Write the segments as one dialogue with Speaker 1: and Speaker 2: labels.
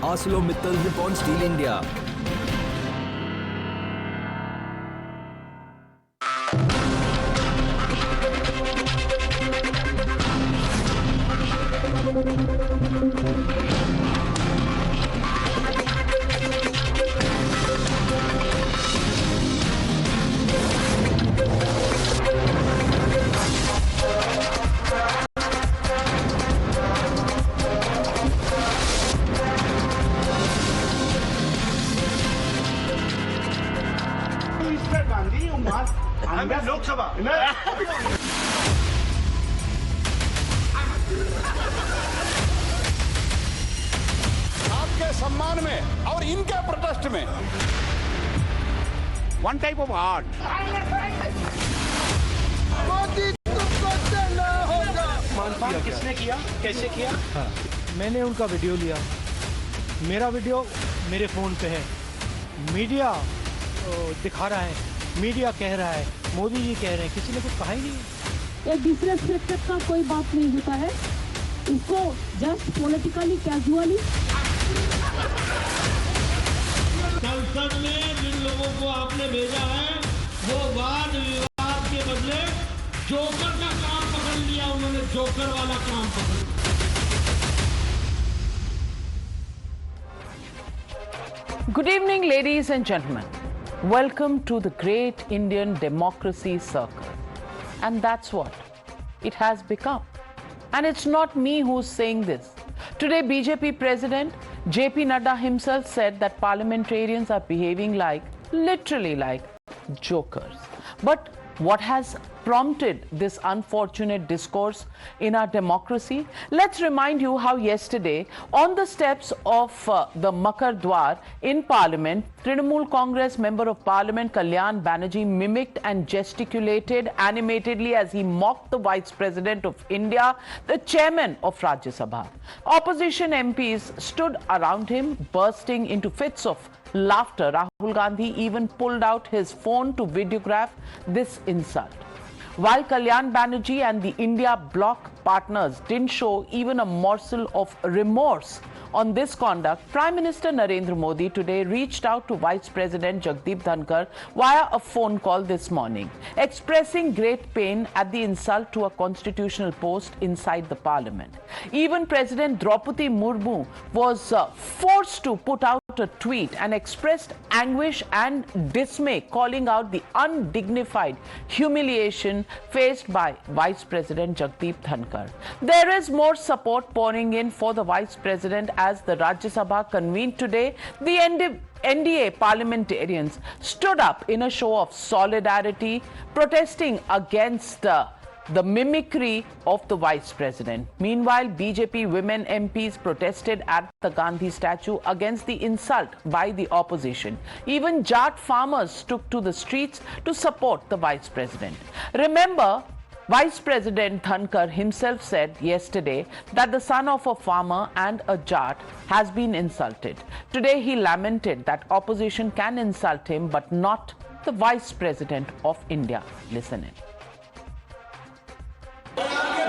Speaker 1: ArcelorMittal upon Steel India.
Speaker 2: Lok Sabha आपके सम्मान में और इनके प्रोटेस्ट में वन टाइप ऑफ आर्ट किसने किया, कैसे किया?
Speaker 3: हाँ, मैंने उनका वीडियो लिया। मेरा वीडियो मेरे फोन पे है। मीडिया दिखा रहा है, मीडिया कह रहा है, मोदी जी कह रहे हैं, किसी ने कुछ कहा ही नहीं।
Speaker 4: ये डिसरेस्पेक्ट का कोई बात नहीं होता है, इसको जस्ट पॉलिटिकली कैजुअली।
Speaker 5: संसद में जिन लोगों को आपने भेजा है वो वाद विवाद के बदले जोकर का काम पकड़ लिया, उन्होंने जोकर वाला काम पकड़ लिया।
Speaker 6: Good evening, ladies and gentlemen. Welcome to the great Indian democracy circle. And that's what it has become. And it's not me who's saying this. Today, BJP President JP Nadda himself said that parliamentarians are behaving literally like jokers. But what has prompted this unfortunate discourse in our democracy? Let's remind you how yesterday, on the steps of the Makar Dwar in Parliament, Trinamool Congress Member of Parliament Kalyan Banerjee mimicked and gesticulated animatedly as he mocked the Vice President of India, the Chairman of Rajya Sabha. Opposition MPs stood around him, bursting into fits of laughter. Rahul Gandhi even pulled out his phone to videograph this insult. While Kalyan Banerjee and the India bloc partners didn't show even a morsel of remorse on this conduct, Prime Minister Narendra Modi today reached out to Vice President Jagdeep Dhankar via a phone call this morning, expressing great pain at the insult to a constitutional post inside the parliament. Even President Draupadi Murmu was forced to put out a tweet and expressed anguish and dismay, calling out the undignified humiliation faced by Vice President Jagdeep Dhankar. There is more support pouring in for the Vice President as the Rajya Sabha convened today. The NDA parliamentarians stood up in a show of solidarity, protesting against the mimicry of the Vice President. Meanwhile, BJP women MPs protested at the Gandhi statue against the insult by the opposition. Even Jat farmers took to the streets to support the Vice President. Remember, Vice President Dhankar himself said yesterday that the son of a farmer and a Jat has been insulted. Today he lamented that opposition can insult him but not the Vice President of India. Listen in.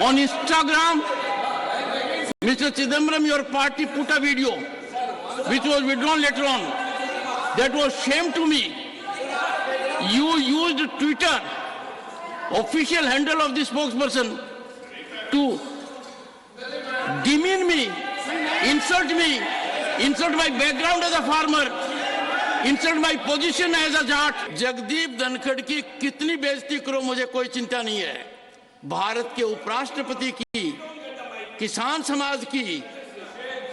Speaker 7: On Instagram, Mr. Chidambaram, your party put a video which was withdrawn later on. That was shame to me. You used Twitter, official handle of the spokesperson, to demean me, insult my background as a farmer, insult my position as a Jat. Jagdeep Dhankhar की कितनी बेइज्जती करो मुझे कोई चिंता नहीं है. भारत के उपराष्ट्रपति की, किसान समाज की,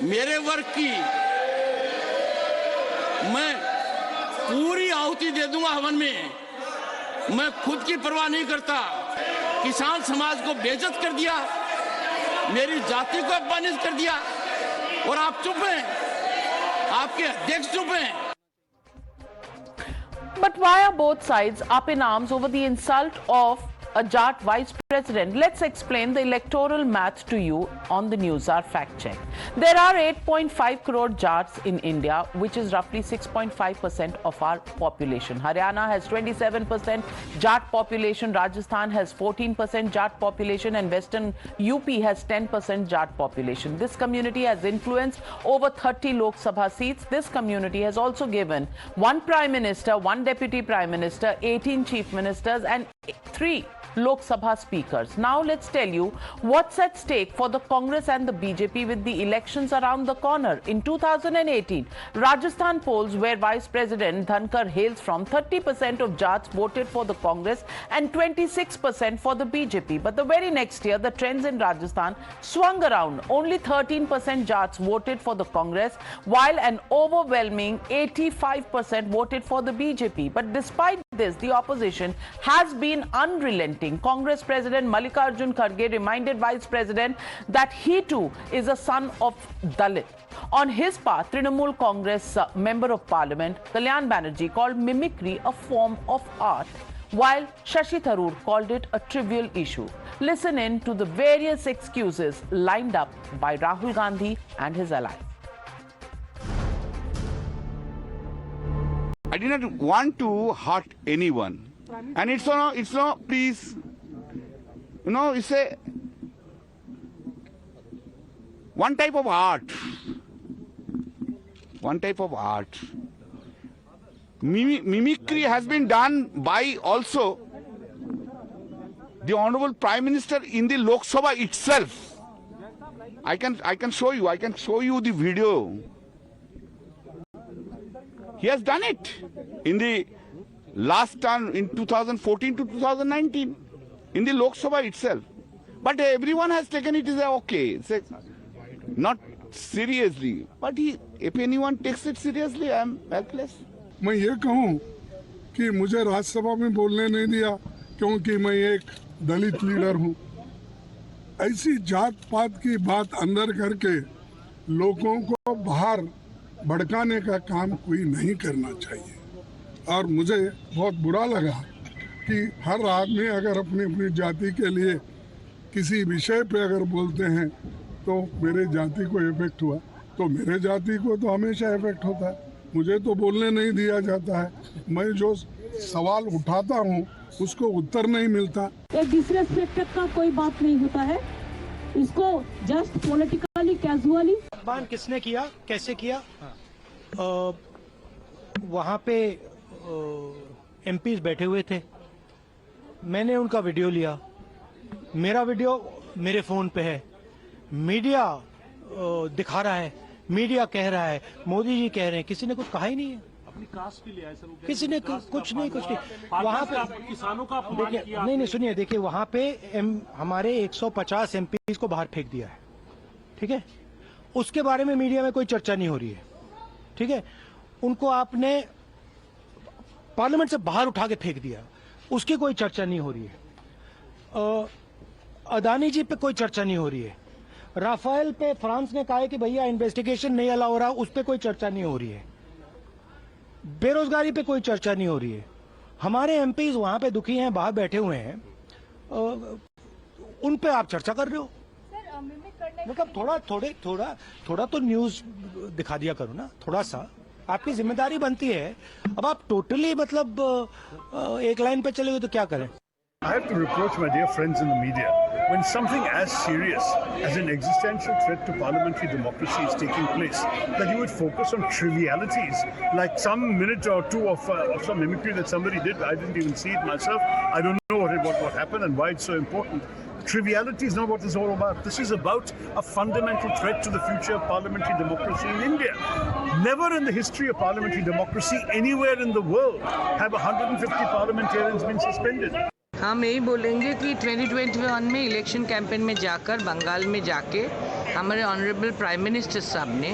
Speaker 7: मेरे वर्ग की मैं पूरी आहुति दे दूंगा हवन में. मैं खुद की परवाह नहीं करता. किसान समाज को बेइज्जत कर दिया, मेरी जाति को अपमानित कर दिया और आप चुप हैं, आपके अध्यक्ष चुप हैं.
Speaker 6: But why are both sides up in arms over the insult of a Jat vice president. Let's explain the electoral math to you on the Newshour fact check. There are 8.5 crore Jats in India, which is roughly 6.5% of our population. Haryana has 27% Jat population, Rajasthan has 14% Jat population, and Western UP has 10% Jat population. This community has influenced over 30 Lok Sabha seats. This community has also given 1 Prime Minister, 1 Deputy Prime Minister, 18 Chief Ministers and 3 Lok Sabha speakers. Now let's tell you what's at stake for the Congress and the BJP with the elections around the corner. In 2018, Rajasthan polls where Vice President Dhankar hails from, 30% of Jats voted for the Congress and 26% for the BJP. But the very next year, the trends in Rajasthan swung around. Only 13% Jats voted for the Congress, while an overwhelming 85% voted for the BJP. But despite this, the opposition has been unrelenting. Congress President Mallikarjun Kharge reminded Vice President that he too is a son of Dalit. On his part, Trinamool Congress Member of Parliament Kalyan Banerjee called mimicry a form of art, while Shashi Tharoor called it a trivial issue. Listen in to the various excuses lined up by Rahul Gandhi and his allies.
Speaker 2: I did not want to hurt anyone. And it's not, please, it's a one type of art. One type of art. Mimicry has been done by also the Honorable Prime Minister in the Lok Sabha itself. I can show you the video. He has done it in the last term in 2014 to 2019 in the Lok Sabha itself. But everyone has taken it as okay. It's not seriously. But if anyone takes it seriously, I am helpless.
Speaker 8: मैं ये कहूँ कि मुझे राज्यसभा में बोलने नहीं दिया क्योंकि मैं एक दलित लीडर हूँ। ऐसी जात पात की बात अंदर करके लोगों को बाहर भड़काने का काम कोई नहीं करना चाहिए। और मुझे बहुत बुरा लगा कि हर आदमी अगर अपनी अपनी जाति के लिए किसी विषय पे अगर बोलते हैं तो मेरे जाति को इफेक्ट हुआ, तो मेरे जाति को तो हमेशा इफेक्ट होता है। मुझे तो बोलने नहीं दिया जाता है। मैं जो सवाल उठाता हूँ उसको उत्तर नहीं मिलता।
Speaker 4: एक डिसरेस्पेक्ट का कोई बात नहीं होता है, इसको जस्ट पॉलिटिकली कैजुअली।
Speaker 3: बान किसने किया, कैसे किया? वहाँ पे एमपीज बैठे हुए थे, मैंने उनका वीडियो लिया। मेरा वीडियो मेरे फोन पे है। मीडिया दिखा रहा है, मीडिया कह रहा है, मोदी जी कह रहे हैं, किसी ने कुछ कहा ही नहीं है।
Speaker 5: अपनी कास्ट के लिए है सर,
Speaker 3: किसी ने कुछ नहीं वहाँ पे
Speaker 5: किसानों का अपमान किया।
Speaker 3: नहीं सुनिए, देखिए वहाँ पे हमारे 150 एमपीज को बाहर फेंक दिया है, ठीक है। उसके बारे में मीडिया में कोई चर्चा नहीं हो रही है, ठीक है। उनको आपने पार्लियामेंट से बाहर उठा के फेंक दिया, उसकी कोई चर्चा नहीं हो रही है। अदानी जी पे कोई चर्चा नहीं हो रही है। राफेल पे फ्रांस ने कहा है कि भैया इन्वेस्टिगेशन नहीं अलाउ हो रहा, उस पे कोई चर्चा नहीं हो रही है। बेरोजगारी पे कोई चर्चा नहीं हो रही है। हमारे एमपीज वहां पे दुखी हैं, बाहर बैठे हुए हैं, उन पे आप चर्चा कर रहे हो। मतलब थोड़ा तो न्यूज दिखा दिया करो ना, थोड़ा सा आपकी जिम्मेदारी बनती है। अब आप टोटली मतलब एक लाइन पे चले गए तो क्या करें?
Speaker 9: I have to reproach my dear friends in the media when something as serious as an existential threat to parliamentary democracy is taking place, that you would focus on trivialities like some minute or two of some mimicry that somebody did. I didn't even see it myself. I don't know what happened and why it's so important. Triviality is not what this is all about. This is about a fundamental threat to the future of parliamentary democracy in India. Never in the history of parliamentary democracy anywhere in the world have 150 parliamentarians been suspended.
Speaker 10: हम यही बोलेंगे कि 2021 में election campaign में जाकर बंगाल में जाके हमारे ऑनरेबल प्राइम मिनिस्टर साहब ने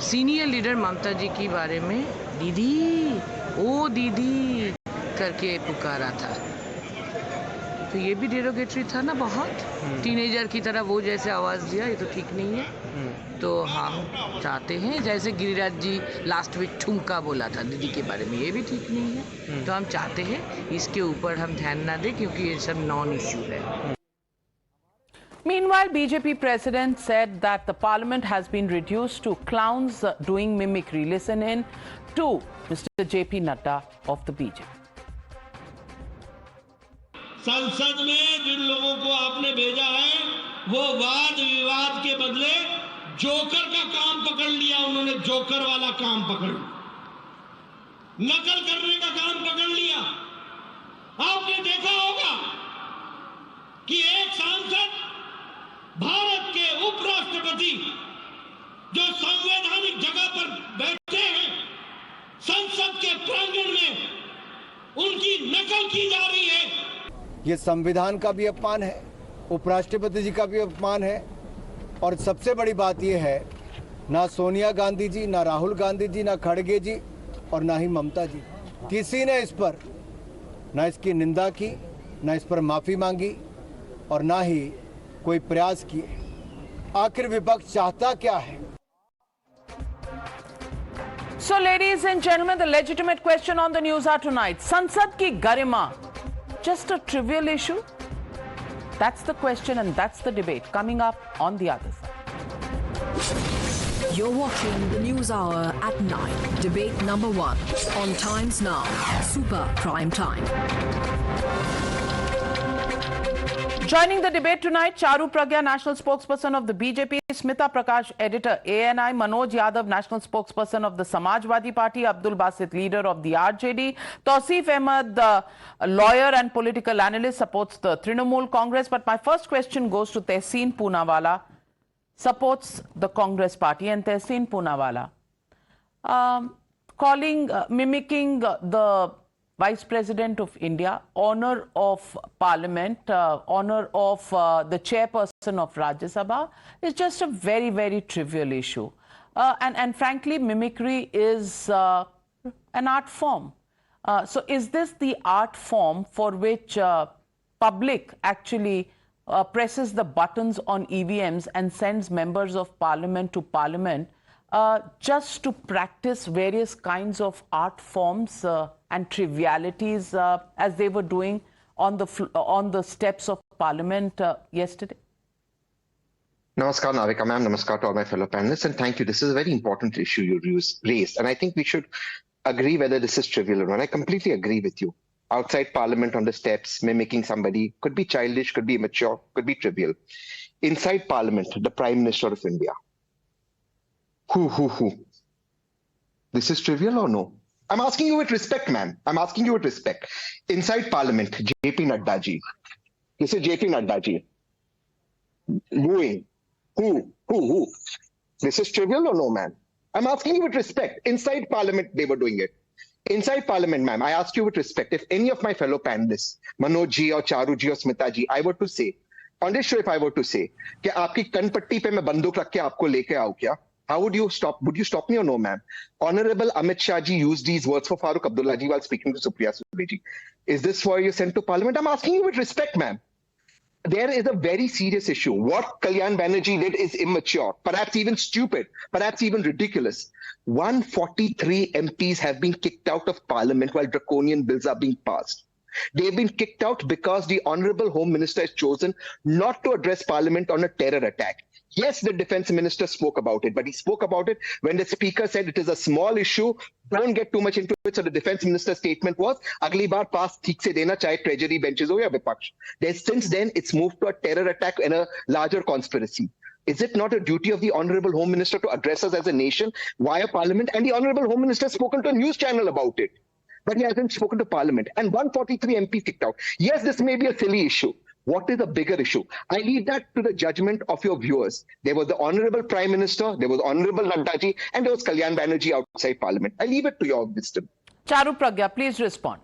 Speaker 10: सीनियर लीडर ममता जी के बारे में दीदी ओ दीदी करके पुकारा था। तो ये भी डेरोगेटरी था ना बहुत। टीनेजर की तरह वो जैसे आवाज़ दिया, ये तो ठीक नहीं है। तो हम चाहते हैं, जैसे गिरिराज जी लास्ट वीक ठुमका बोला था दीदी के बारे में, ये भी ठीक नहीं है। तो हम चाहते हैं इसके ऊपर हम ध्यान ना दें, क्योंकि ये सब नॉन इश्यू है।
Speaker 6: Meanwhile, BJP president said that the parliament has been reduced to clowns doing mimicry. Listen in to Mr. JP Nadda of the BJP.
Speaker 5: संसद में जिन लोगों को आपने भेजा है वो वाद विवाद के बदले जोकर का काम पकड़ लिया। उन्होंने जोकर वाला काम पकड़ लिया, नकल करने का काम पकड़ लिया। आपने देखा होगा कि एक सांसद भारत के उपराष्ट्रपति जो संवैधानिक जगह पर बैठे हैं, संसद के प्रांगण में उनकी नकल की जा रही है।
Speaker 11: ये संविधान का भी अपमान है, उपराष्ट्रपति जी का भी अपमान है, और सबसे बड़ी बात यह है, ना सोनिया गांधी जी, ना राहुल गांधी जी, ना खड़गे जी और ना ही ममता जी, किसी ने इस पर ना इसकी निंदा की, ना इस पर माफी मांगी और ना ही कोई प्रयास किए। आखिर विपक्ष चाहता क्या है?
Speaker 6: So, ladies and gentlemen, the legitimate question on the Newshour tonight: Sansad ki garima, just a trivial issue? That's the question and that's the debate coming up on the other side.
Speaker 12: You're watching the Newshour at 9. Debate number 1 on Times Now, Super Prime Time.
Speaker 6: Joining the debate tonight, Charu Pragya, national spokesperson of the BJP, Smita Prakash, editor, ANI, Manoj Yadav, national spokesperson of the Samajwadi Party, Abdul Basit, leader of the RJD, Tausif Ahmed, a lawyer and political analyst, supports the Trinamool Congress. But my first question goes to Tehseen Poonawalla, supports the Congress Party. And Tehseen Poonawalla, mimicking the Vice President of India, honor of Parliament, honor of the chairperson of Rajya Sabha is just a very, very trivial issue. And frankly, mimicry is an art form. So is this the art form for which public actually presses the buttons on EVMs and sends members of Parliament to Parliament just to practice various kinds of art forms and trivialities as they were doing on the steps of Parliament yesterday?
Speaker 13: Namaskar, Navika ma'am. Namaskar to all my fellow panelists, and thank you. This is a very important issue you raised, and I think we should agree whether this is trivial or not. I completely agree with you. Outside Parliament on the steps, mimicking somebody could be childish, could be immature, could be trivial. Inside Parliament, the Prime Minister of India. Who? This is trivial or no? I'm asking you with respect, ma'am. I'm asking you with respect. Inside Parliament, JP Nadda ji. This is JP Nadda ji. Wooing. Who? This is trivial or no, ma'am? I'm asking you with respect. Inside Parliament, they were doing it. Inside Parliament, ma'am, I ask you with respect, if any of my fellow panelists, Manoj ji or Charu ji or Smita ji, I were to say, on this show, if I were to say, कि आपकी कनपट्टी पे मैं बंदूक रख के आपको लेके आऊं क्या? How would you stop? Would you stop me or no, ma'am? Honorable Amit Shah ji used these words for Farooq Abdullah ji while speaking to Supriya Sube ji. Is this why you're sent to Parliament? I'm asking you with respect, ma'am. There is a very serious issue. What Kalyan Banerjee did is immature, perhaps even stupid, perhaps even ridiculous. 143 MPs have been kicked out of Parliament while draconian bills are being passed. They've been kicked out because the Honorable Home Minister has chosen not to address Parliament on a terror attack. Yes, the Defence Minister spoke about it, but he spoke about it when the Speaker said it is a small issue, don't get too much into it. So the Defence Minister's statement was, "Agli baar pass theek se dena, chahe treasury benches ho ya vipaksh." Since then, it's moved to a terror attack and a larger conspiracy. Is it not a duty of the Honourable Home Minister to address us as a nation via Parliament? And the Honourable Home Minister has spoken to a news channel about it, but he hasn't spoken to Parliament. And 143 MPs kicked out. Yes, this may be a silly issue. What is the bigger issue? I leave that to the judgment of your viewers. There was the Honourable Prime Minister, there was Honourable Nadda ji, and there was Kalyan Banerjee outside Parliament. I leave it to your wisdom.
Speaker 6: Charu Pragya, please respond.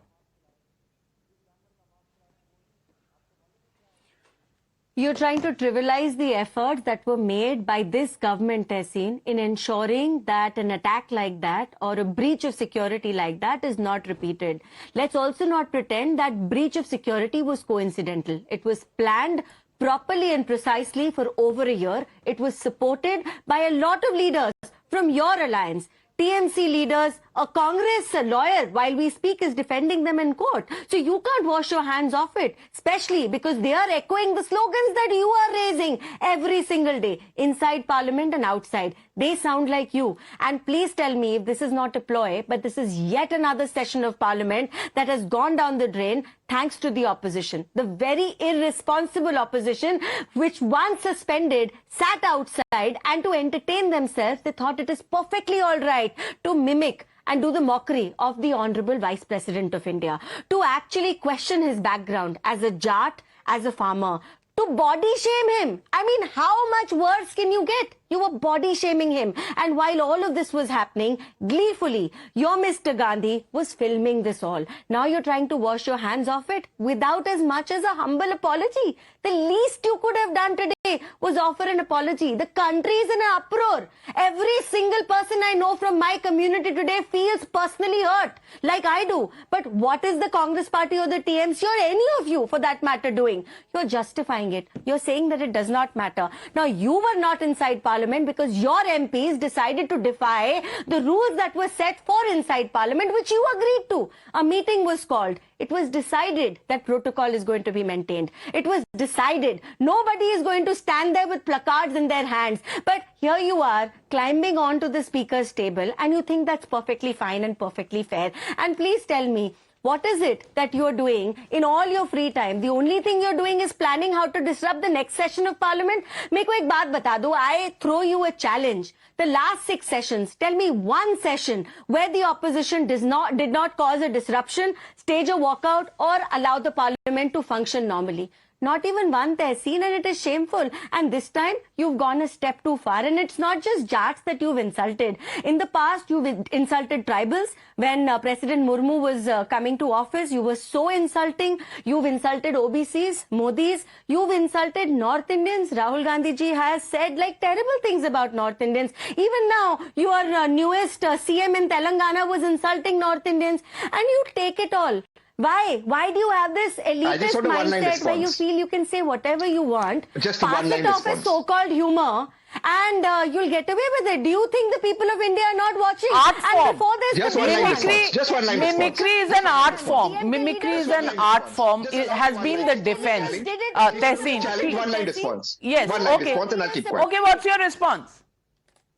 Speaker 14: You're trying to trivialize the efforts that were made by this government, Tehseen, in ensuring that an attack like that or a breach of security like that is not repeated. Let's also not pretend that breach of security was coincidental. It was planned, properly and precisely for over a year. It was supported by a lot of leaders from your alliance. TMC leaders, a Congress lawyer, while we speak, is defending them in court. So you can't wash your hands off it, especially because they are echoing the slogans that you are raising every single day, inside Parliament and outside. They sound like you. And please tell me if this is not a ploy, but this is yet another session of Parliament that has gone down the drain thanks to the opposition. The very irresponsible opposition, which once suspended, sat outside, and to entertain themselves, they thought it is perfectly all right to mimic and do the mockery of the Honorable Vice President of India, to actually question his background as a Jat, as a farmer, to body shame him. I mean, how much worse can you get? You were body shaming him. And while all of this was happening, gleefully, your Mr. Gandhi was filming this all. Now you're trying to wash your hands off it without as much as a humble apology. The least you could have done today was offer an apology. The country is in an uproar. Every single person I know from my community today feels personally hurt, like I do. But what is the Congress party or the TMC or any of you, for that matter, doing? You're justifying it. You're saying that it does not matter. Now, you were not inside Parliament because your MPs decided to defy the rules that were set for inside Parliament, which you agreed to. A meeting was called. It was decided that protocol is going to be maintained. It was decided nobody is going to stand there with placards in their hands. But here you are climbing onto the speaker's table and you think that's perfectly fine and perfectly fair. And please tell me, what is it that you're doing in all your free time? The only thing you're doing is planning how to disrupt the next session of Parliament. Meko ek baat bata do. I throw you a challenge. The last 6 sessions, tell me one session where the opposition did not cause a disruption, stage a walkout, or allow the Parliament to function normally. Not even one, Tehseen, and it is shameful. And this time, you've gone a step too far. And it's not just Jats that you've insulted. In the past, you've insulted tribals. When President Murmu was coming to office, you were so insulting. You've insulted OBCs, Modis. You've insulted North Indians. Rahul Gandhi ji has said like terrible things about North Indians. Even now, your newest CM in Telangana was insulting North Indians. And you take it all. Why? Why do you have this elitist mindset where you feel you can say whatever you want,
Speaker 13: just a
Speaker 14: pass it off as so-called humor, and you'll get away with it? Do you think the people of India are not watching?
Speaker 6: Art form.
Speaker 14: And before this,
Speaker 13: just one line response. Just one line
Speaker 6: Mimicry is an art form. Mimicry is an art form. It has been the defense. Tehseen.
Speaker 13: One line response.
Speaker 6: Yes.
Speaker 13: One line response and I'll keep quiet.
Speaker 6: Okay, what's your response?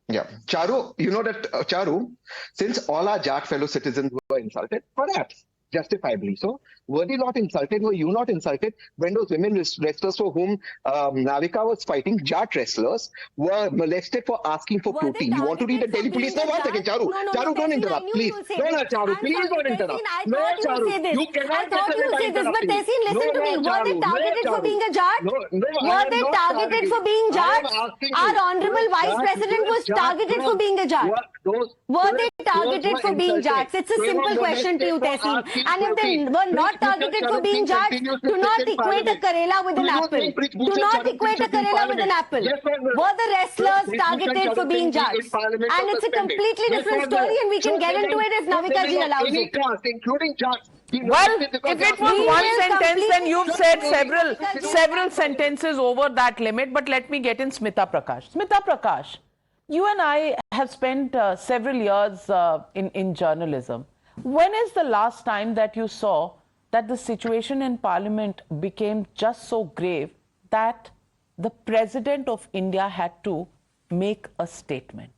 Speaker 13: Yeah. Charu, you know that, Charu, since all our Jat fellow citizens were insulted, perhaps justifiably so, were they not insulted? Were you not insulted when those women wrestlers for whom Navika was fighting, Jat wrestlers, were molested for asking for protein? You want to read the Delhi police? No, 1 second, Charu. Charu, don't interrupt, please. No, Charu, please don't interrupt. No, Charu, you cannot say this.
Speaker 14: But Tehseen, listen to me. Were they targeted for being a Jat? Were they targeted for being Jats? Our Honorable Vice President was targeted for being a Jat. Were they targeted for being Jats? It's a simple question to you, Tehseen. And if they were not targeted for being Jats, do not equate a Karela with an apple. Do not equate a Karela with an apple. Were the wrestlers targeted for being Jats? And it's a completely different story, and we can get into it if Navika ji allows it.
Speaker 13: Including Jats.
Speaker 6: Well, if it was one sentence, then you've said several sentences over that limit. But let me get in Smita Prakash. Smita Prakash, you and I have spent several years in journalism. When is the last time that you saw that the situation in Parliament became just so grave that the President of India had to make a statement,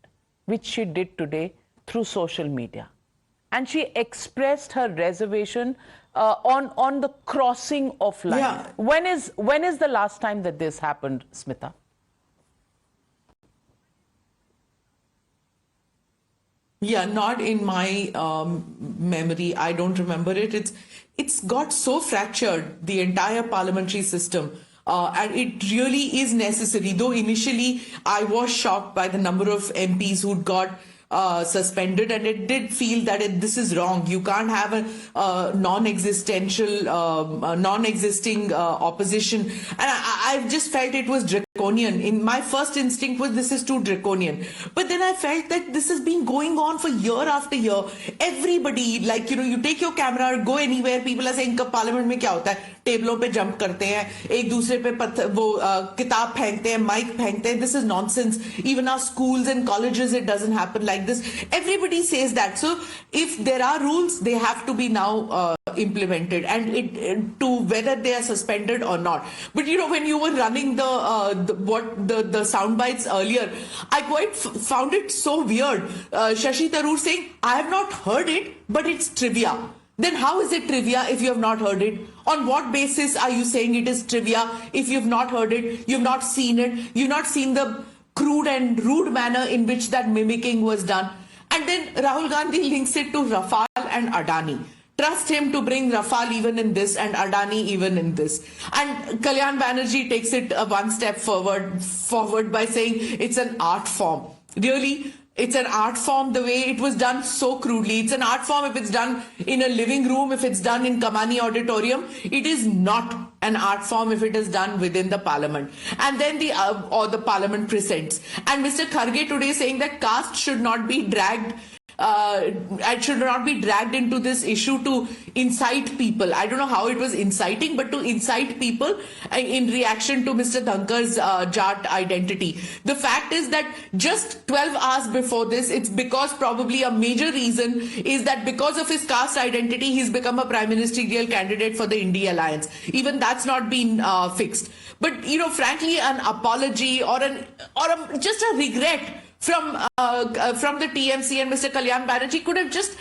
Speaker 6: which she did today through social media? And she expressed her reservation on the crossing of line. Yeah. When is the last time that this happened, Smita?
Speaker 15: Yeah, not in my memory. I don't remember it. It's got so fractured, the entire parliamentary system. And it really is necessary. Though initially I was shocked by the number of MPs who got suspended, and it did feel that this is wrong. You can't have a non-existing opposition. And I just felt it was draconian. draconian. In my first instinct was this is too draconian. But then I felt that this has been going on for year after year. Everybody, like, you take your camera, go anywhere, people are saying, parliament mein kya hota hai? टेबलों पे jump करते हैं, एक दूसरे पे किताब फेंकते हैं, माइक फेंकते हैं. This is nonsense. Even our schools and colleges, it doesn't happen like this. Everybody says that. So if there are rules, they have to be now implemented, and to whether they are suspended or not. But when you were running the sound bites earlier, I quite found it so weird. Shashi Tharoor saying, I have not heard it, but it's trivia. Then how is it trivia if you have not heard it? On what basis are you saying it is trivia if you've not heard it, you've not seen it, you've not seen the crude and rude manner in which that mimicking was done? And then Rahul Gandhi links it to Rafale and Adani. Trust him to bring Rafale even in this and Adani even in this. And Kalyan Banerjee takes it one step forward by saying it's an art form. Really? It's an art form the way it was done so crudely. It's an art form if it's done in a living room, if it's done in Kamani Auditorium. It is not an art form if it is done within the parliament. And then the parliament presents. And Mr. Kharge today saying that caste should not be dragged into this issue to incite people. I don't know how it was inciting, but to incite people in reaction to Mr. Dhankar's Jat identity. The fact is that just 12 hours before this, it's because probably a major reason is that because of his caste identity, he's become a prime ministerial candidate for the India Alliance. Even that's not been fixed. But, frankly, an apology or just a regret from the TMC and Mr. Kalyan Banerjee could have just,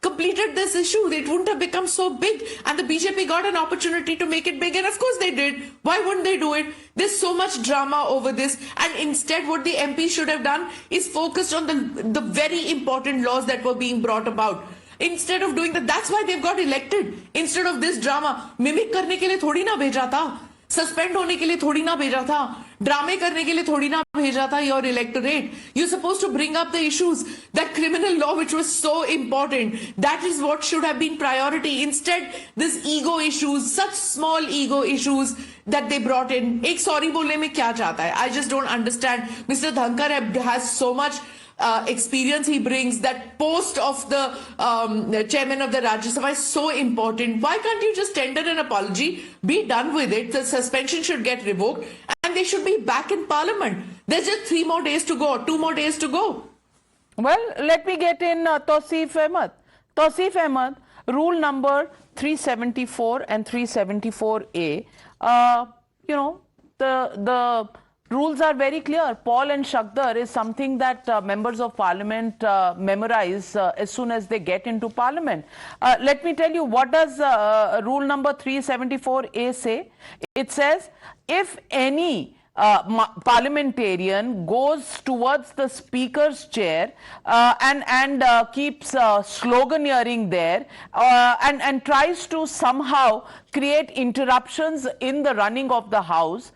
Speaker 15: completed this issue. It wouldn't have become so big. And the BJP got an opportunity to make it big. And of course they did. Why wouldn't they do it? There's so much drama over this. And instead what the MP should have done is focused on the very important laws that were being brought about. Instead of doing that, that's why they've got elected. Instead of this drama, mimic करने के लिए थोड़ी ना भेजा था. Suspend होने के लिए थोड़ी ना भेजा था, ड्रामे करने के लिए थोड़ी ना भेजा था your electorate. You're supposed to bring up the issues. That criminal law which was so important, that is what should have been priority. Instead, this ego issues, such small ego issues that they brought in. एक sorry बोलने में क्या चाहता है? I just don't understand. Mr. Dhankar has so much experience he brings. That post of the chairman of the Rajya Sabha is so important. Why can't you just tender an apology, be done with it? The suspension should get revoked and they should be back in parliament. There's just 3 more days to go, 2 more days to go.
Speaker 6: Well, let me get in Tausif Ahmed. Tausif Ahmed, rule number 374 and 374A. The rules are very clear. Paul and Shakdar is something that members of parliament memorize as soon as they get into parliament. Let me tell you, what does rule number 374A say? It says, if any parliamentarian goes towards the speaker's chair and keeps sloganeering there and tries to somehow create interruptions in the running of the house,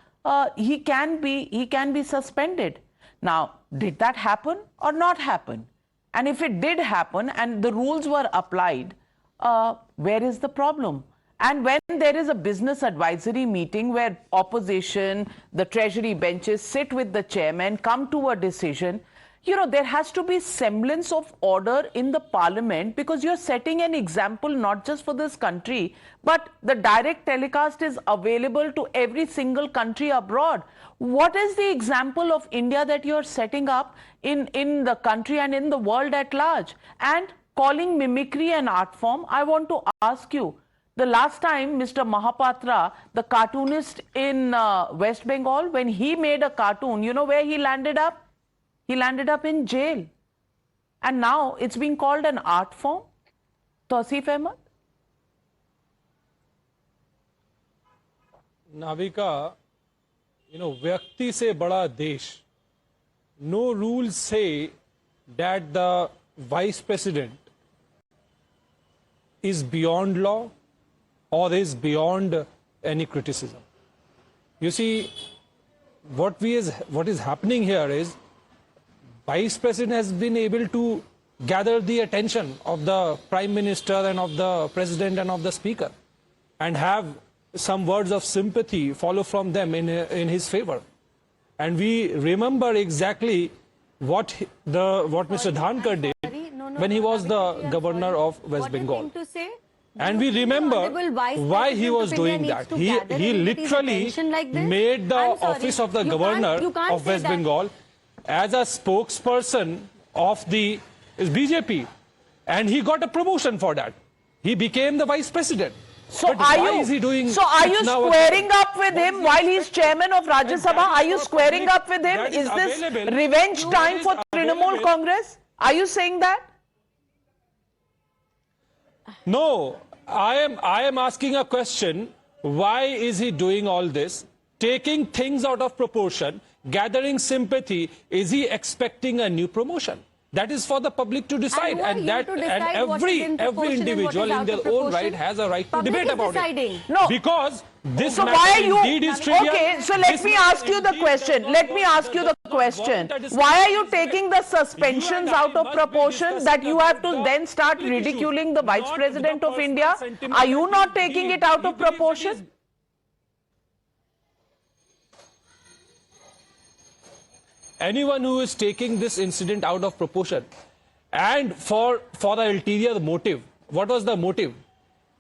Speaker 6: he can be suspended. Now, did that happen or not happen? And if it did happen and the rules were applied, where is the problem? And when there is a business advisory meeting where opposition, the treasury benches sit with the chairman, come to a decision, there has to be semblance of order in the parliament, because you're setting an example not just for this country, but the direct telecast is available to every single country abroad. What is the example of India that you're setting up in the country and in the world at large? And calling mimicry an art form, I want to ask you, the last time Mr. Mahapatra, the cartoonist in West Bengal, when he made a cartoon, you know where he landed up? He landed up in jail. And now it's being called an art form. Tausif Ahmed?
Speaker 3: Navika, Vyakti se bada desh. No rules say that the vice president is beyond law or is beyond any criticism. You see, what is happening here is Vice President has been able to gather the attention of the Prime Minister and of the President and of the Speaker and have some words of sympathy follow from them in his favor.
Speaker 16: and we remember exactly what Mr. Dhankar did when he was the governor of West Bengal. And we remember why he was doing that. He literally made the office of the governor of West Bengal as a spokesperson of the BJP. And he got a promotion for that. He became the vice president.
Speaker 6: So are you squaring up with him while he's chairman of Rajya Sabha? Are you squaring up with him? Is this revenge time for Trinamool Congress? Are you saying that?
Speaker 16: No, I am asking a question. Why is he doing all this? Taking things out of proportion, gathering sympathy. Is he expecting a new promotion? That is for the public to decide, and every individual in their own right has a right to debate about it.
Speaker 6: No,
Speaker 16: because this
Speaker 6: so why are you
Speaker 16: indeed is trivial.
Speaker 6: Okay, so let me ask you the question. Let me ask you the question. Why are you taking the suspensions out of proportion that you have to then start ridiculing the Vice President of India? Are you not taking it out of proportion?
Speaker 16: Anyone who is taking this incident out of proportion, and for the ulterior motive, what was the motive?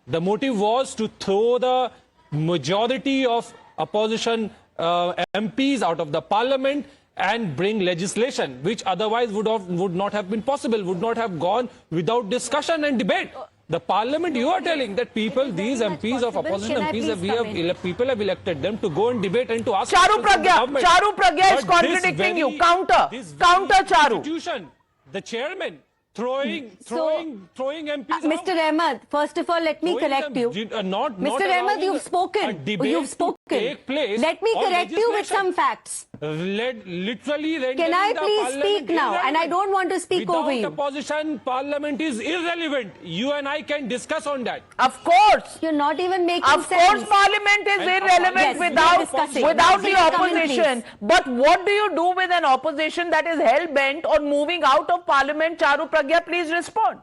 Speaker 16: The motive was to throw the majority of opposition MPs out of the parliament and bring legislation which otherwise would not have been possible, would not have gone without discussion and debate. The parliament, you are telling that people, these MPs of opposition MPs, people have elected them to go and debate and to ask.
Speaker 6: Charu Pragya is contradicting you. Counter, Charu.
Speaker 16: The chairman throwing MPs
Speaker 14: Mr. Ahmed, first of all, let me correct you. Mr. Ahmed, you've spoken. Let me correct you with some facts.
Speaker 16: Literally,
Speaker 14: can I please speak now? And I don't want to speak over you.
Speaker 16: Without opposition, parliament is irrelevant. You and I can discuss on that.
Speaker 6: Of course.
Speaker 14: You're not even making
Speaker 6: sense. Of course, parliament is irrelevant without the opposition. But what do you do with an opposition that is hell-bent on moving out of parliament? Charu Pragya, please respond.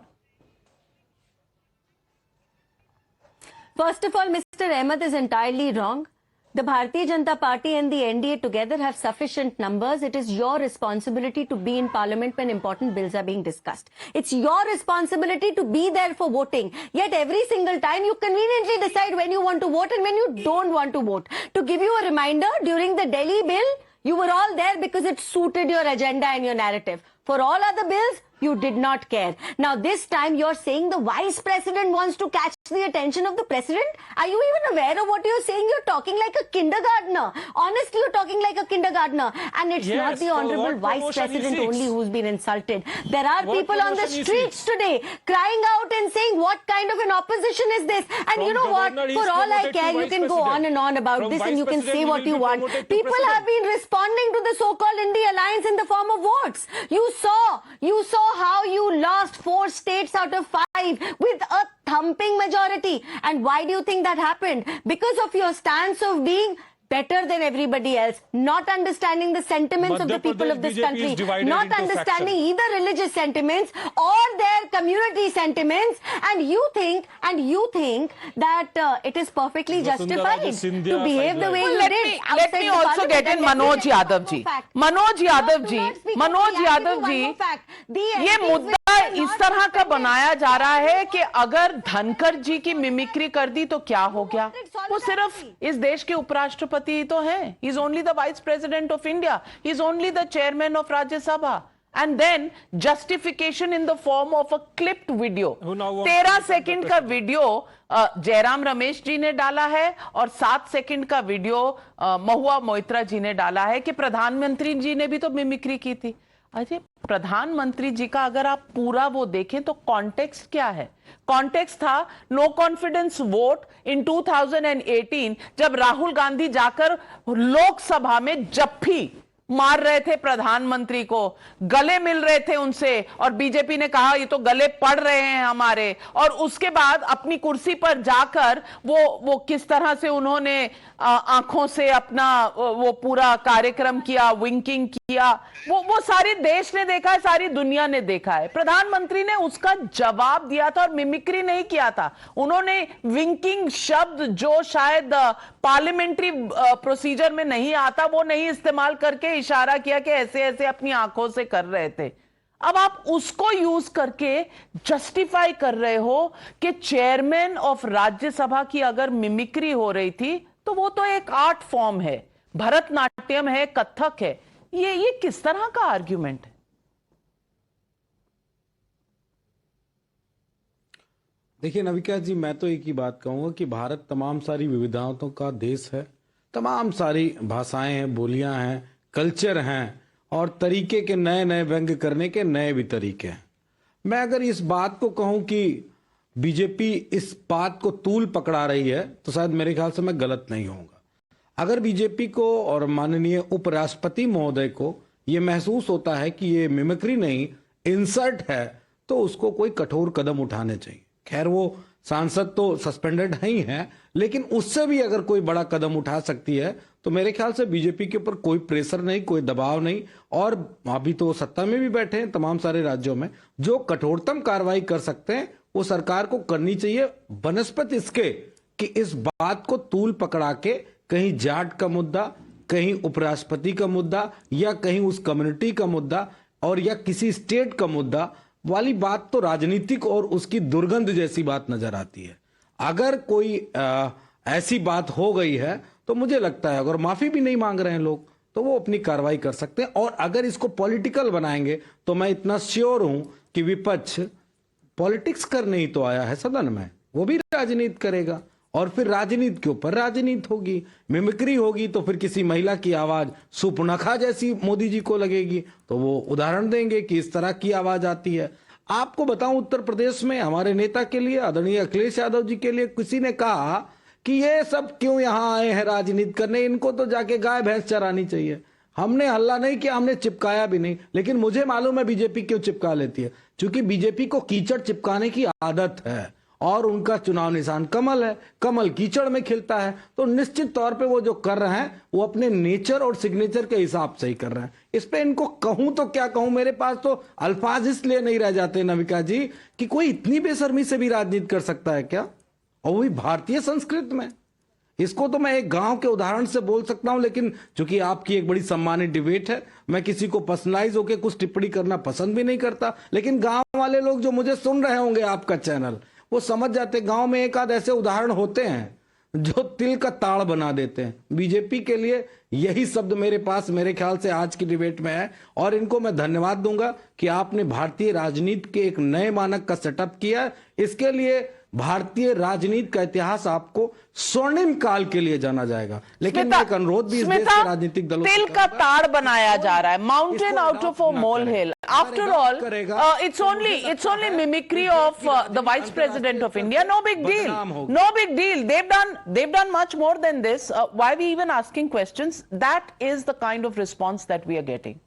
Speaker 14: First of all, Mr. Ahmed is entirely wrong. The Bharatiya Janata Party and the NDA together have sufficient numbers. It is your responsibility to be in parliament when important bills are being discussed. It's your responsibility to be there for voting. Yet every single time you conveniently decide when you want to vote and when you don't want to vote. To give you a reminder, during the Delhi bill, you were all there because it suited your agenda and your narrative. For all other bills, you did not care. Now this time you're saying the vice president wants to catch the attention of the president? Are you even aware of what you're saying? You're talking like a kindergartner. Honestly, you're talking like a kindergartner. And it's not the honorable vice president only who's been insulted. There are people on the streets today crying out and saying, what kind of an opposition is this? And you know what? For all I care, you can go on and on about this and you can say what you want. People have been responding to the so-called India alliance in the form of votes. You saw how you lost 4 states out of 5 with a thumping majority. And why do you think that happened? Because of your stance of being better than everybody else, not understanding the sentiments of the people of this country, not understanding either religious sentiments or their community sentiments, and you think that it is perfectly justified to behave the way you did.
Speaker 6: Let me also get in Manoj Yadav ji. Manoj Yadav ji, ये मुद्दा इस तरह का बनाया जा रहा है कि अगर धनखर जी की मिमिक्री कर दी तो क्या हो गया? वो सिर्फ इस देश के उपराष्ट्रपति तो हैं. He is only the Vice President of India. He is only the Chairman of Rajya Sabha. And then justification in the form of a clipped video. 13 second का वीडियो जयराम रमेश जी ने डाला है और 7 सेकंड का वीडियो महुआ मोइत्रा जी ने डाला है कि प्रधानमंत्री जी ने भी तो मिमिक्री की थी. अरे प्रधानमंत्री जी का अगर आप पूरा वो देखें तो कॉन्टेक्स्ट क्या है? कॉन्टेक्स्ट था नो कॉन्फिडेंस वोट इन 2018 जब राहुल गांधी जाकर लोकसभा में जप्फी मार रहे थे प्रधानमंत्री को, गले मिल रहे थे उनसे, और बीजेपी ने कहा ये तो गले पड़ रहे हैं हमारे, और उसके बाद अपनी कुर्सी पर जाकर वो किस तरह से उन्होंने आंखों से अपना वो पूरा कार्यक्रम किया, विंकिंग किया, वो सारे देश ने देखा है, सारी दुनिया ने देखा है। प्रधानमंत्री ने उसका जवाब दिया था और मिमिक्री नहीं किया था। उन्होंने विंकिंग शब्द जो शायद पार्लियामेंट्री प्रोसीजर में नहीं आता, वो नहीं इस्तेमाल करके इशारा किया कि ऐसे ऐसे अपनी आंखों से कर रहे थे। अब आप उसको यूज करके जस्टिफाई कर रहे हो कि चेयरमैन ऑफ राज्यसभा की अगर मिमिक्री हो रही थी तो वो तो एक आर्ट फॉर्म है, भरतनाट्यम है, कथक है। ये किस तरह का आर्ग्यूमेंट है?
Speaker 17: देखिए नविका जी, मैं तो एक ही बात कहूंगा कि भारत तमाम सारी विविधताओं का देश है, तमाम सारी भाषाएं हैं, बोलियां हैं, कल्चर हैं, और तरीके के नए नए व्यंग करने के नए भी तरीके हैं। मैं अगर इस बात को कहूं कि बीजेपी इस बात को तूल पकड़ा रही है तो शायद मेरे ख्याल से मैं गलत नहीं होऊंगा। अगर बीजेपी को और माननीय उपराष्ट्रपति महोदय को ये महसूस होता है कि ये मिमिक्री नहीं इंसल्ट है, तो उसको कोई कठोर कदम उठाने चाहिए। खैर वो सांसद तो सस्पेंडेड ही हैं, लेकिन उससे भी अगर कोई बड़ा कदम उठा सकती है तो मेरे ख्याल से बीजेपी के ऊपर कोई प्रेशर नहीं, कोई दबाव नहीं, और अभी तो सत्ता में भी बैठे हैं तमाम सारे राज्यों में, जो कठोरतम कार्रवाई कर सकते हैं वो सरकार को करनी चाहिए, बनस्पत इसके कि इस बात को तूल पकड़ा के कहीं जाट का मुद्दा, कहीं उपराष्ट्रपति का मुद्दा, या कहीं उस कम्युनिटी का मुद्दा, और या किसी स्टेट का मुद्दा वाली बात तो राजनीतिक और उसकी दुर्गंध जैसी बात नजर आती है। अगर कोई ऐसी बात हो गई है तो मुझे लगता है अगर माफी भी नहीं मांग रहे हैं लोग तो वो अपनी कार्रवाई कर सकते हैं, और अगर इसको पॉलिटिकल बनाएंगे तो मैं इतना श्योर हूं कि विपक्ष पॉलिटिक्स करने ही तो आया है सदन में, वो भी राजनीति करेगा, और फिर राजनीति के ऊपर राजनीति होगी, मिमिक्री होगी, तो फिर किसी महिला की आवाज सुपनखा जैसी मोदी जी को लगेगी तो वो उदाहरण देंगे कि इस तरह की आवाज आती है। आपको बताऊं, उत्तर प्रदेश में हमारे नेता के लिए, आदरणीय अखिलेश यादव जी के लिए, किसी ने कहा कि ये सब क्यों यहां आए हैं राजनीति करने, इनको तो जाके गाय भैंस चरानी चाहिए। हमने हल्ला नहीं किया, हमने चिपकाया भी नहीं, लेकिन मुझे मालूम है बीजेपी क्यों चिपका लेती है, क्योंकि बीजेपी को कीचड़ चिपकाने की आदत है, और उनका चुनाव निशान कमल है, कमल कीचड़ में खिलता है, तो निश्चित तौर पे वो जो कर रहे हैं वो अपने नेचर और सिग्नेचर के हिसाब से ही कर रहे हैं। इस पे इनको कहूं तो क्या कहूं, मेरे पास तो अल्फाज इसलिए नहीं रह जाते नविका जी कि कोई इतनी बेशर्मी से भी राजनीति कर सकता है क्या, और वही भारतीय संस्कृति में। इसको तो मैं एक गांव के उदाहरण से बोल सकता हूं, लेकिन चूंकि आपकी एक बड़ी सम्मानित डिबेट है, मैं किसी को पर्सनलाइज होकर कुछ टिप्पणी करना पसंद भी नहीं करता, लेकिन गांव वाले लोग जो मुझे सुन रहे होंगे आपका चैनल, वो समझ जाते, गांव में एक आध ऐसे उदाहरण होते हैं जो तिल का ताड़ बना देते हैं। बीजेपी के लिए यही शब्द मेरे पास मेरे ख्याल से आज की डिबेट में है, और इनको मैं धन्यवाद दूंगा कि आपने भारतीय राजनीति के एक नए मानक का सेटअप किया। इसके लिए भारतीय राजनीति का इतिहास आपको स्वर्णिम काल के लिए जाना जाएगा। लेकिन मैं एक अनुरोध भी इस देश के राजनीतिक दलों
Speaker 6: तिल का ताड़ बनाया जा रहा है, mountain out of a mole hill. After all, it's only mimicry of the Vice President of India. No big deal. No big deal. They've done much more than this. Why are we even asking questions? That is the kind of response that we are getting.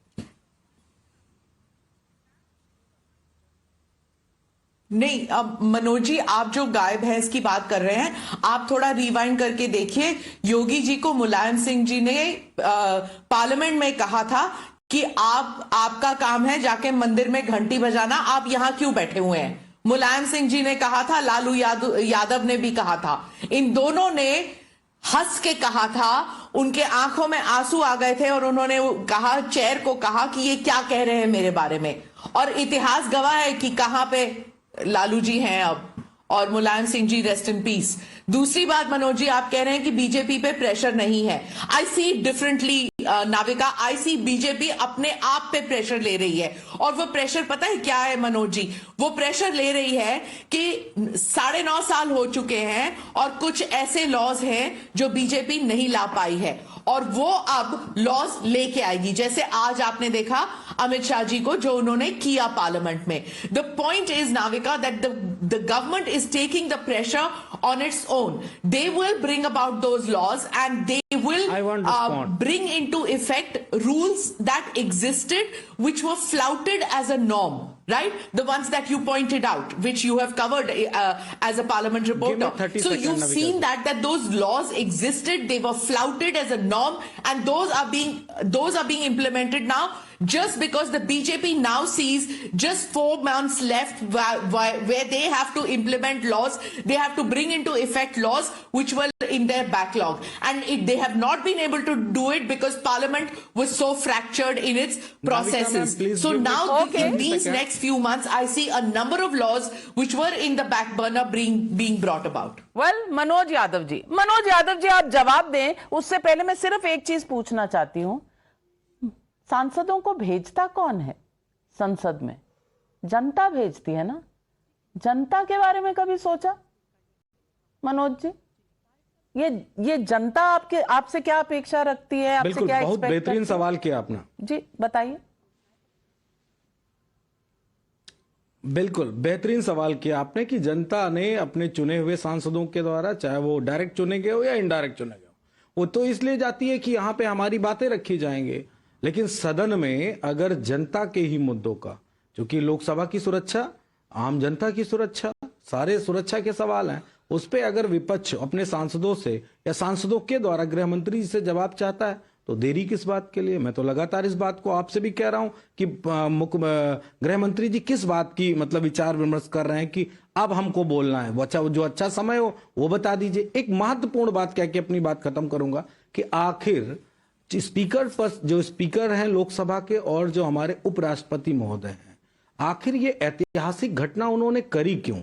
Speaker 15: नहीं, अब मनोज जी, आप जो गाय भैंस की बात कर रहे हैं, आप थोड़ा रिवाइंड करके देखिए। योगी जी को मुलायम सिंह जी ने पार्लियामेंट में कहा था कि आपका काम है जाके मंदिर में घंटी बजाना, आप यहां क्यों बैठे हुए हैं। मुलायम सिंह जी ने कहा था, लालू यादव ने भी कहा था, इन दोनों ने हंस के कहा था, उनके आंखों में आंसू आ गए थे, और उन्होंने कहा, चेयर को कहा कि ये क्या कह रहे हैं मेरे बारे में। और इतिहास गवाह है कि कहां पे लालू जी हैं अब, और Mulayam Singh ji rest in peace. दूसरी बात मनोज जी, आप कह रहे हैं कि बीजेपी पे प्रेशर नहीं है। आई सी डिफरेंटली नाविका, आई सी बीजेपी अपने आप पे प्रेशर ले रही है, और वो प्रेशर पता है क्या है मनोज जी, वो प्रेशर ले रही है कि 9.5 साल हो चुके हैं और कुछ ऐसे लॉज हैं जो बीजेपी नहीं ला पाई है, और वो अब लॉज लेके आएगी, जैसे आज आपने देखा अमित शाह जी को जो उन्होंने किया पार्लियामेंट में। The point is Navika that the government is taking the pressure on its own. They will bring about those laws and they will bring into effect rules that existed which were flouted as a norm, right? The ones that you pointed out, which you have covered as a parliament reporter. So you've seen that those laws existed, they were flouted as a norm, and those are being implemented now just because the BJP now sees just 4 months left where they have to implement laws, they have to bring into effect laws which were in their backlog, and they have not been able to do it because Parliament was so fractured in its processes. So now in these next few months I see a number of laws which were in the back burner being brought about.
Speaker 6: Well, Manoj Yadav ji आप जवाब दें, उससे पहले मैं सिर्फ एक चीज पूछना चाहती हूं, सांसदों को भेजता कौन है संसद में? जनता भेजती है ना। जनता के बारे में कभी सोचा मनोज जी? ये जनता आपसे क्या अपेक्षा रखती है, आपसे क्या
Speaker 17: बहुत बेहतरीन सवाल किया आपने
Speaker 6: जी, बताइए।
Speaker 17: बिल्कुल बेहतरीन सवाल किया आपने कि जनता ने अपने चुने हुए सांसदों के द्वारा, चाहे वो डायरेक्ट चुने गए हो या इनडायरेक्ट चुने गए हो, वो तो इसलिए जाती है कि यहाँ पे हमारी बातें रखी जाएंगे। लेकिन सदन में अगर जनता के ही मुद्दों का, क्योंकि लोकसभा की सुरक्षा, आम जनता की सुरक्षा, सारे सुरक्षा के सवाल हैं, उस पे अगर विपक्ष अपने सांसदों से या सांसदों के द्वारा गृह मंत्री से जवाब चाहता है तो देरी किस बात के लिए? मैं तो लगातार इस बात को आपसे भी कह रहा हूं कि गृह मंत्री जी किस बात की मतलब विचार विमर्श कर रहे हैं कि अब हमको बोलना है, वो जो अच्छा समय हो वो बता दीजिए। एक महत्वपूर्ण बात कह के अपनी बात खत्म करूंगा कि आखिर स्पीकर पर, जो स्पीकर हैं लोकसभा के और जो हमारे उपराष्ट्रपति महोदय हैं, आखिर ये ऐतिहासिक घटना उन्होंने करी क्यों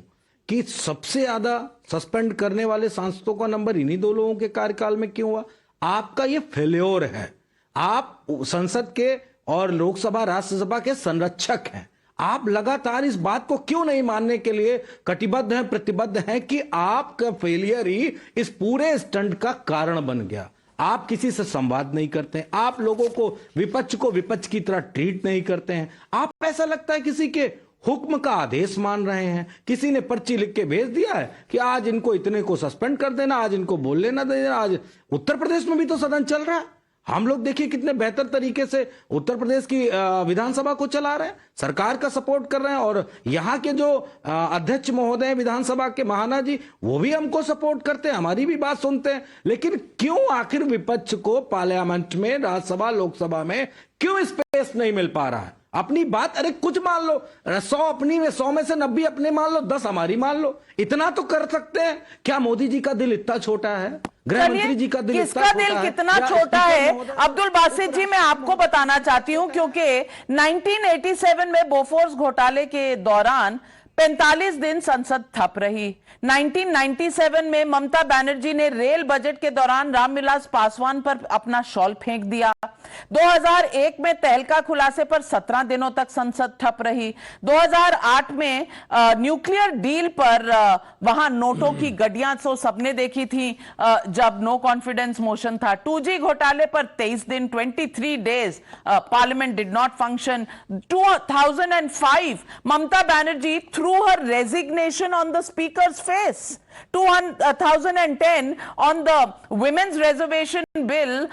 Speaker 17: कि सबसे ज्यादा सस्पेंड करने वाले सांसदों का नंबर इन्हीं दो लोगों के कार्यकाल में क्यों हुआ? आपका ये फेल्योर है। आप संसद के और लोकसभा राज्यसभा के संरक्षक हैं। आप लगातार इस बात को क्यों नहीं मानने के लिए कटिबद्ध हैं, प्रतिबद्ध हैं कि आपका फेलियर ही इस पूरे स्टंट का कारण बन गया? आप किसी से संवाद नहीं करते हैं, आप लोगों को विपक्ष की तरह ट्रीट नहीं करते हैं, आप ऐसा लगता है किसी के हुक्म का आदेश मान रहे हैं। किसी ने पर्ची लिख के भेज दिया है कि आज इनको इतने को सस्पेंड कर देना, आज इनको बोलने ना देना। आज उत्तर प्रदेश में भी तो सदन चल रहा है, हम लोग देखिए कितने बेहतर तरीके से उत्तर प्रदेश की विधानसभा को चला रहे हैं, सरकार का सपोर्ट कर रहे हैं, और यहाँ के जो अध्यक्ष महोदय विधानसभा के महाना जी, वो भी हमको सपोर्ट करते हैं, हमारी भी बात सुनते हैं। लेकिन क्यों आखिर विपक्ष को पार्लियामेंट में, राज्यसभा लोकसभा में क्यों स्पेस नहीं मिल पा रहा है? अपनी बात, अरे कुछ मान लो, 100 अपनी में, 100 में से 90 अपने मान लो, 10 हमारी मान लो, इतना तो कर सकते हैं। क्या मोदी जी का दिल इतना छोटा है? गृह मंत्री जी का दिल
Speaker 6: किसका दिल कितना छोटा है? अब्दुल बासित जी, मैं आपको बताना चाहती हूं, क्योंकि 1987 में बोफोर्स घोटाले के दौरान 45 दिन संसद ठप रही। 1997 में ममता बनर्जी ने रेल बजट के दौरान रामविलास पासवान पर अपना शॉल फेंक दिया। 2001 में तहलका खुलासे पर 17 दिनों तक संसद ठप रही। 2008 में न्यूक्लियर डील पर वहां नोटों की गड्डियां तो सबने देखी थी जब नो कॉन्फिडेंस मोशन था। 2G घोटाले पर 23 दिन 23 days parliament did not function. 2005 Mamata Banerjee threw her resignation on the speaker's face. 2010 on the women's reservation bill,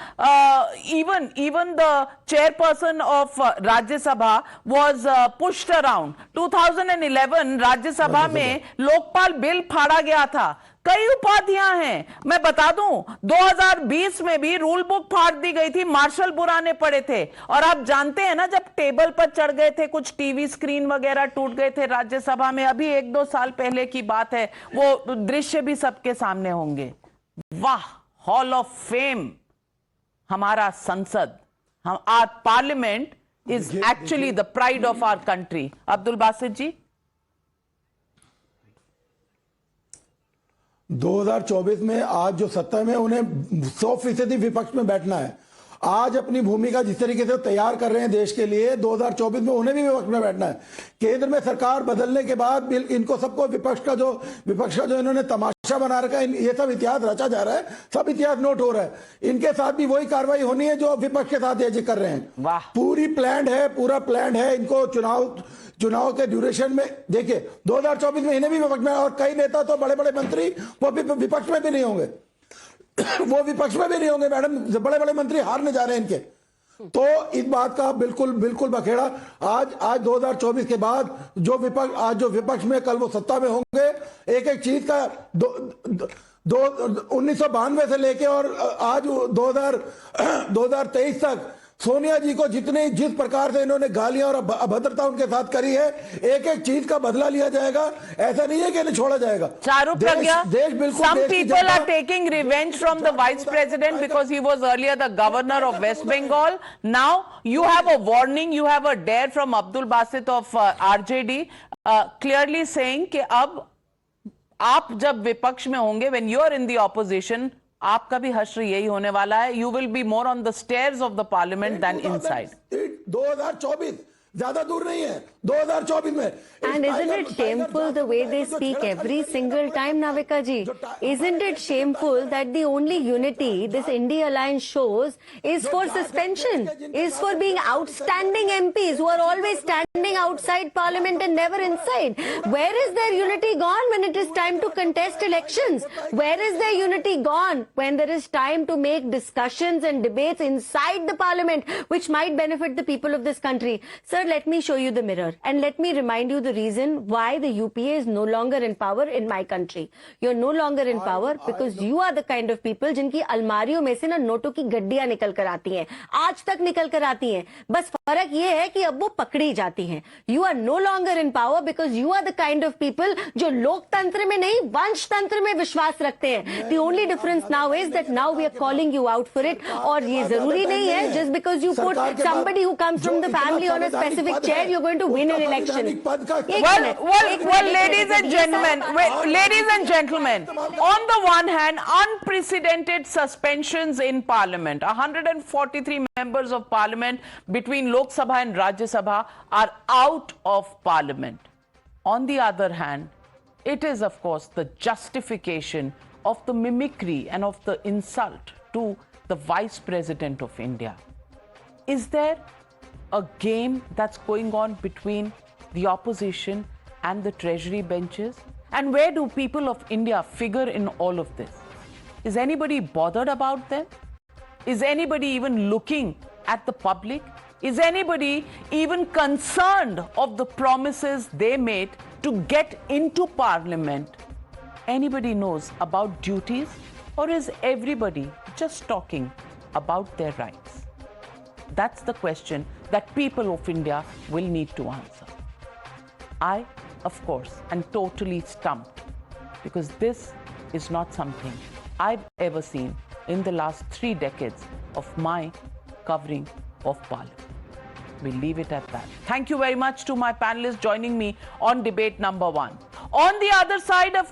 Speaker 6: even the chairperson of Rajya Sabha was pushed around. 2011 राज्य सभा में लोकपाल बिल फाड़ा गया था। कई उपाधियां हैं, मैं बता दूं 2020 में भी रूल बुक फाड़ दी गई थी, मार्शल बुराने पड़े थे। और आप जानते हैं ना, जब टेबल पर चढ़ गए थे, कुछ टीवी स्क्रीन वगैरह टूट गए थे राज्यसभा में, अभी 1-2 साल पहले की बात है, वो दृश्य भी सबके सामने होंगे। वाह, हॉल ऑफ फेम हमारा संसद, our parliament is actually the pride of our country. Abdul Basit ji,
Speaker 18: 2024 में आज जो सत्ता में, उन्हें 100% विपक्ष में बैठना है। आज अपनी भूमिका जिस तरीके से तैयार कर रहे हैं देश के लिए, 2024 में उन्हें भी विपक्ष में बैठना है। केंद्र में सरकार बदलने के बाद इनको सबको विपक्ष का जो इन्होंने तमाशा बना रखा है, ये सब इतिहास रचा जा रहा है, सब इतिहास नोट हो रहा है। इनके साथ भी वही कार्रवाई होनी है जो विपक्ष के साथ ये कर रहे हैं। पूरा प्लान है इनको चुनाव के ड्यूरेशन में। देखिए 2024 में इन्हें भी विपक्ष में, और कई नेता तो बड़े बड़े मंत्री वो भी विपक्ष में भी नहीं होंगे वो विपक्ष में भी नहीं होंगे मैडम, बड़े बड़े मंत्री हारने जा रहे हैं इनके। तो इस बात का बिल्कुल बखेड़ा आज 2024 के बाद जो विपक्ष में कल वो सत्ता में होंगे, एक एक चीज का 1992 से लेके और आज 2023 तक सोनिया जी को जिस प्रकार से इन्होंने गालियां और अभद्रता उनके साथ करी है, एक एक चीज का बदला लिया जाएगा। ऐसा नहीं है कि इन्हें छोड़ा जाएगा।
Speaker 6: चारू प्रज्ञा, some people are taking revenge from the vice president because he was earlier the governor of West Bengal. Now you have a warning, you have a dare from Abdul Basit of RJD, clearly saying कि अब आप जब विपक्ष में होंगे, when you are in the opposition, आपका भी हश्र यही होने वाला है। You will be more on the stairs of the parliament than inside.
Speaker 18: 2024 ज्यादा दूर नहीं है, 2024 में।
Speaker 14: And isn't it shameful the way they speak every single time, Navika ji? Isn't it shameful that the only unity this India alliance shows is for suspension, is for being outstanding MPs who are always standing outside parliament and never inside? Where is their unity gone when it is time to contest elections? Where is their unity gone when there is time to make discussions and debates inside the parliament which might benefit the people of this country? Sir, let me show you the mirror and let me remind you the reason why the UPA is no longer in power in my country. You're no longer in power because you are the kind of people जिनकी अलमारियों में से ना नोटों की गड्डियां निकल कर आती हैं, आज तक निकल कर आती हैं। बस फर्क ये है कि अब वो पकड़ी जाती हैं। You are no longer in power because you are the kind of people जो लोकतंत्र में नहीं वंश तंत्र में विश्वास रखते हैं। The only difference now is that now we are calling you out for it, और ये जरूरी नहीं है just because you put somebody who comes from the family on a specific chair, you're going to win an election.
Speaker 6: Well, ladies and gentlemen, on the one hand, unprecedented suspensions in Parliament. 143 members of Parliament between Lok Sabha and Rajya Sabha are out of Parliament. On the other hand, it is of course the justification of the mimicry and of the insult to the Vice President of India. Is there a game that's going on between the opposition and the treasury benches? And where do people of India figure in all of this? Is anybody bothered about them? Is anybody even looking at the public? Is anybody even concerned of the promises they made to get into Parliament? Anybody knows about duties, or is everybody just talking about their rights? That's the question that people of India will need to answer. I, of course, am totally stumped because this is not something I've ever seen in the last 3 decades of my covering of Parliament. We'll leave it at that. Thank you very much to my panelists joining me on debate number 1. On the other side, of course,